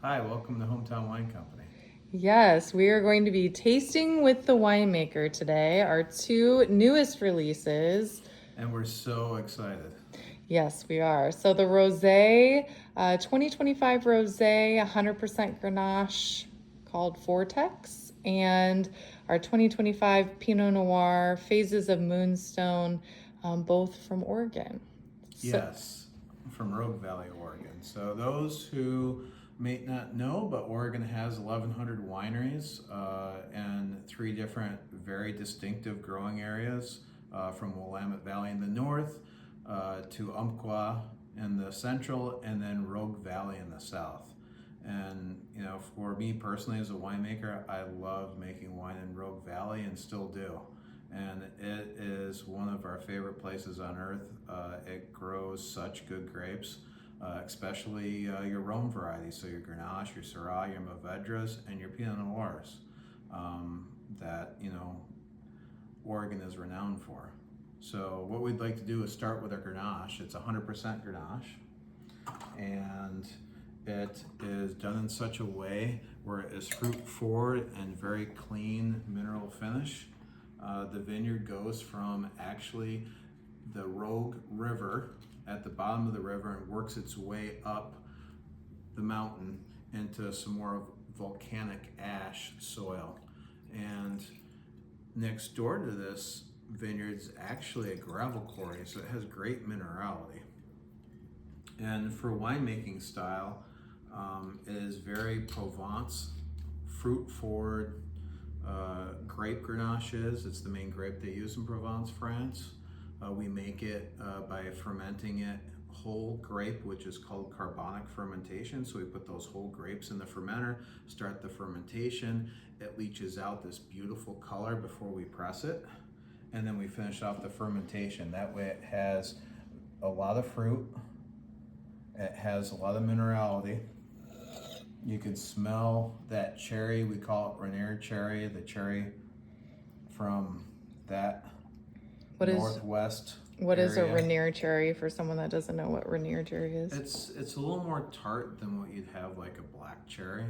Hi, welcome to Hometown Wine Company. Yes, we are going to be tasting with the winemaker today, our two newest releases. And we're so excited. Yes, we are. So the Rosé, 2025 Rosé, 100% Grenache called Vortex, and our 2025 Pinot Noir, Phases of Moonstone, both from Oregon. So, Yes, from Rogue Valley, Oregon. So, those who may not know, but Oregon has 1,100 wineries and three different very distinctive growing areas from Willamette Valley in the north to Umpqua in the central, and then Rogue Valley in the south. And for me personally as a winemaker, I love making wine in Rogue Valley and still do. And it is one of our favorite places on earth. It grows such good grapes, especially your Rhone varieties, so your Grenache, your Syrah, your Mourvedres, and your Pinot Noirs that Oregon is renowned for. So what we'd like to do is start with our Grenache. It's 100% Grenache, and it is done in such a way where it is fruit forward and very clean mineral finish. The vineyard goes from actually the Rogue River at the bottom of the river and works its way up the mountain into some more volcanic ash soil. And next door to this vineyard is actually a gravel quarry, so it has great minerality. And for winemaking style, it is very Provence, fruit forward. Grape Grenache is. It's the main grape they use in Provence, France. We make it by fermenting it whole grape, which is called carbonic fermentation. So we put those whole grapes in the fermenter, start the fermentation. It leaches out this beautiful color before we press it. And then we finish off the fermentation. That way it has a lot of fruit. It has a lot of minerality. You can smell that cherry. We call it Rainier cherry, the cherry from that what is northwest what is a area. Rainier cherry for someone that doesn't know what Rainier cherry is? It's a little more tart than what you'd have like a black cherry.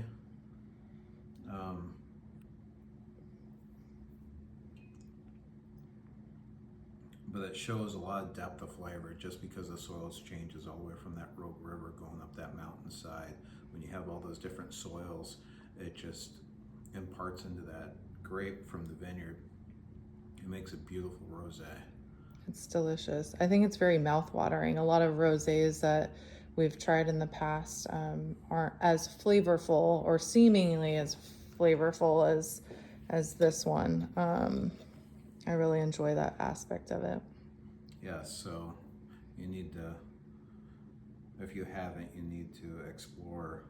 But it shows a lot of depth of flavor just because the soils changes all the way from that Rogue River going up that mountainside. When you have all those different soils, it just imparts into that grape from the vineyard. It makes a beautiful rosé. It's delicious. I think it's very mouth-watering. A lot of rosés that we've tried in the past aren't as flavorful or seemingly as flavorful as this one. I really enjoy that aspect of it. Yes, so you need to, if you haven't, you need to explore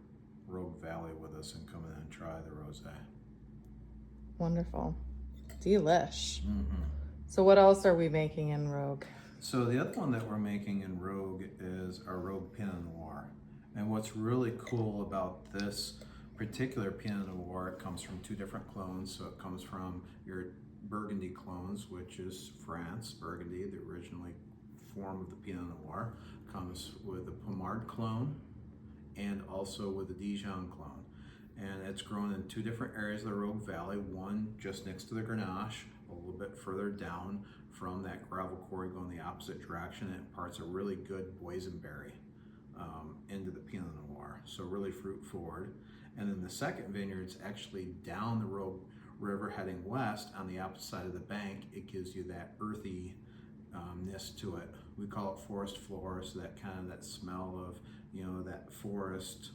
Rogue Valley with us and come in and try the rosé. Wonderful. Delish. So what else are we making in Rogue? So the other one that we're making in Rogue is our Rogue Pinot Noir. And what's really cool about this particular Pinot Noir, it comes from two different clones. So it comes from your Burgundy clones, which is France. Burgundy, the originally form of the Pinot Noir, comes with the Pommard clone and also with the Dijon clone. And it's grown in two different areas of the Rogue Valley, one just next to the Grenache, a little bit further down from that gravel quarry going the opposite direction. It imparts a really good boysenberry into the Pinot Noir, so really fruit forward. And then the second vineyard's actually down the Rogue River heading west on the opposite side of the bank. It gives you that earthiness to it. We call it forest floor, so that kind of that smell of that forest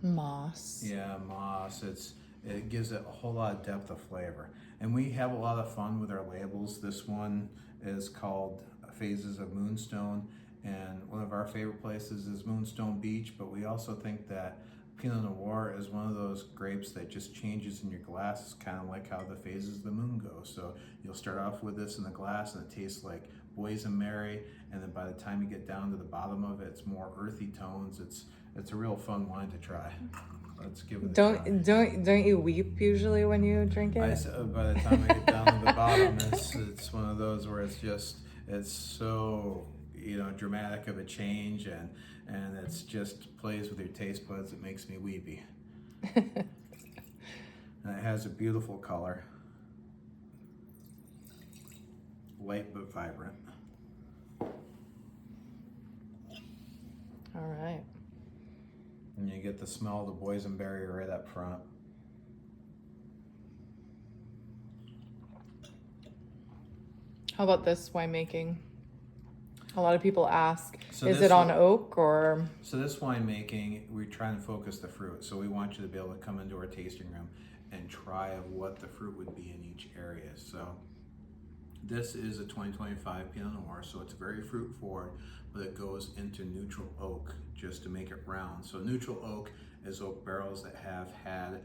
Moss. Yeah, moss. It gives it a whole lot of depth of flavor, and we have a lot of fun with our labels. This one is called Phases of Moonstone, and one of our favorite places is Moonstone Beach. But we also think that Pinot Noir is one of those grapes that just changes in your glass. It's kind of like how the phases of the moon go. So you'll start off with this in the glass, and it tastes like boysenberry, and then by the time you get down to the bottom of it, it's more earthy tones. It's a real fun wine to try. Let's give it a try. Don't you weep usually when you drink it? By the time I get down to the bottom, it's one of those where it's so dramatic of a change, and it's just plays with your taste buds. It makes me weepy. And it has a beautiful color. Light but vibrant. All right. And you get the smell of the boysenberry right up front. How about this winemaking? A lot of people ask, So is this it on one- oak or? So this winemaking, we try and focus the fruit. So we want you to be able to come into our tasting room and try of what the fruit would be in each area. So this is a 2025 Pinot Noir, so it's very fruit forward, but it goes into neutral oak just to make it round. So neutral oak is oak barrels that have had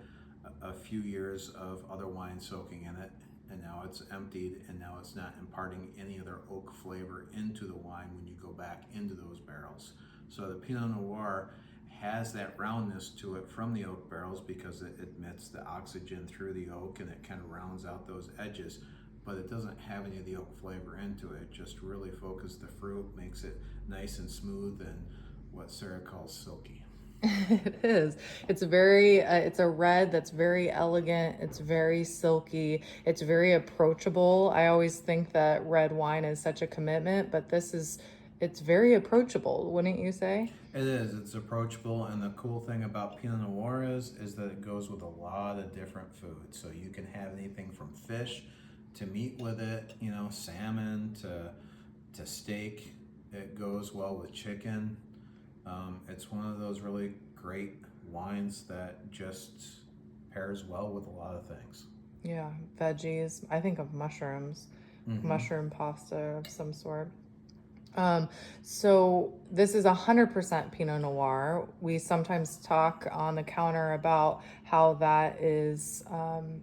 a few years of other wine soaking in it, and now it's emptied, and now it's not imparting any other oak flavor into the wine when you go back into those barrels. So the Pinot Noir has that roundness to it from the oak barrels because it admits the oxygen through the oak and it kind of rounds out those edges, but it doesn't have any of the oak flavor into it. It just really focuses the fruit, makes it nice and smooth and what Sarah calls silky. It is. It's very, it's a red that's very elegant. It's very silky. It's very approachable. I always think that red wine is such a commitment, but it's very approachable, wouldn't you say? It is. It's approachable, and the cool thing about Pinot Noir is that it goes with a lot of different foods. So you can have anything from fish to meat with it, you know, salmon to steak. It goes well with chicken. It's one of those really great wines that just pairs well with a lot of things. Yeah, veggies. I think of mushrooms, mushroom pasta of some sort. So this is 100% Pinot Noir. We sometimes talk on the counter about how that is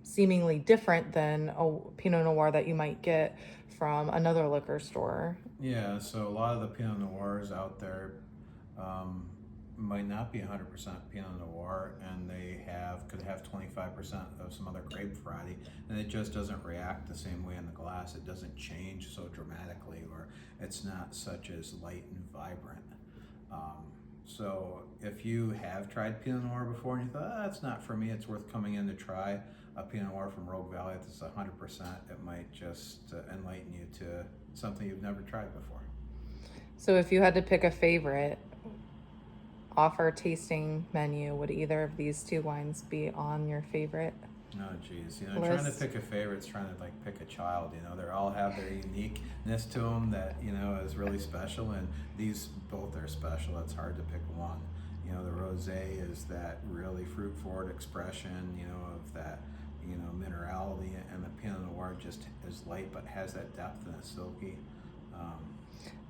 seemingly different than a Pinot Noir that you might get from another liquor store. Yeah, so a lot of the Pinot Noirs out there might not be 100% Pinot Noir, and they could have 25% of some other grape variety, and it just doesn't react the same way in the glass. It doesn't change so dramatically, or it's not such as light and vibrant. So if you have tried Pinot Noir before and you thought, that's not for me, it's worth coming in to try a Pinot Noir from Rogue Valley that's 100%. It might just enlighten you to something you've never tried before. So if you had to pick a favorite off our tasting menu, would either of these two wines be on your favorite? Oh geez, you know, trying to List. pick a favorite is trying to like pick a child. You know, they all have their uniqueness to them that you know is really special, and these both are special. It's hard to pick one. You know, the rosé is that really fruit-forward expression. You know, of that minerality, and the Pinot Noir just is light but has that depth and it's silky.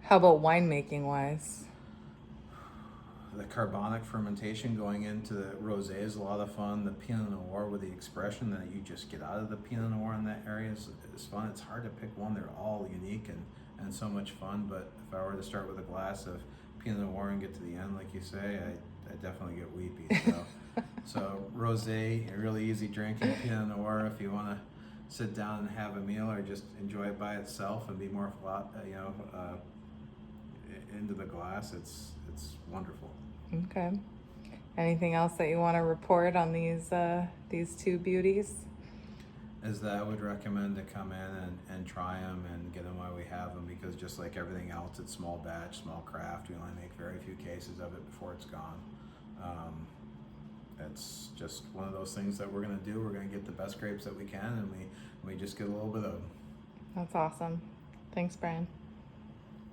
How about winemaking wise? The carbonic fermentation going into the rosé is a lot of fun. The Pinot Noir with the expression that you just get out of the Pinot Noir in that area is fun. It's hard to pick one. They're all unique and so much fun. But if I were to start with a glass of Pinot Noir and get to the end, like you say, I definitely get weepy. So rosé, a really easy drink, and Pinot Noir if you want to sit down and have a meal or just enjoy it by itself and be more into the glass. It's wonderful. Okay. Anything else that you want to report on these two beauties? Is that I would recommend to come in and try them and get them while we have them, because just like everything else, it's small batch, small craft. We only make very few cases of it before it's gone. It's just one of those things that we're going to do. We're going to get the best grapes that we can, and we just get a little bit of them. That's awesome. Thanks, Brian.